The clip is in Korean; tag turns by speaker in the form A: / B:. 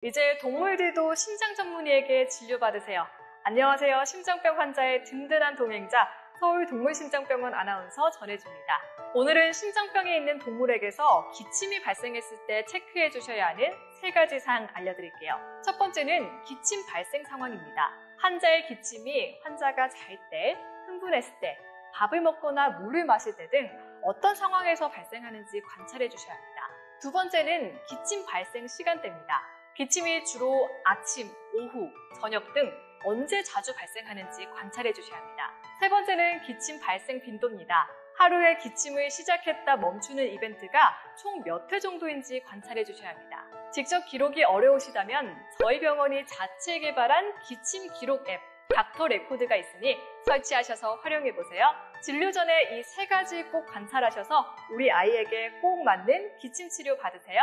A: 이제 동물들도 심장 전문의에게 진료받으세요. 안녕하세요. 심장병 환자의 든든한 동행자 서울동물심장병원 아나운서 전혜주입니다. 오늘은 심장병이 있는 동물에게서 기침이 발생했을 때 체크해 주셔야 하는 3가지 사항 알려드릴게요. 첫 번째는 기침 발생 상황입니다. 환자의 기침이 환자가 잘 때, 흥분했을 때, 밥을 먹거나 물을 마실 때 등 어떤 상황에서 발생하는지 관찰해 주셔야 합니다. 두 번째는 기침 발생 시간대입니다. 기침이 주로 아침, 오후, 저녁 등 언제 자주 발생하는지 관찰해 주셔야 합니다. 세 번째는 기침 발생 빈도입니다. 하루에 기침을 시작했다 멈추는 이벤트가 총 몇 회 정도인지 관찰해 주셔야 합니다. 직접 기록이 어려우시다면 저희 병원이 자체 개발한 기침 기록 앱 닥터 레코드가 있으니 설치하셔서 활용해 보세요. 진료 전에 이 3가지 꼭 관찰하셔서 우리 아이에게 꼭 맞는 기침 치료 받으세요.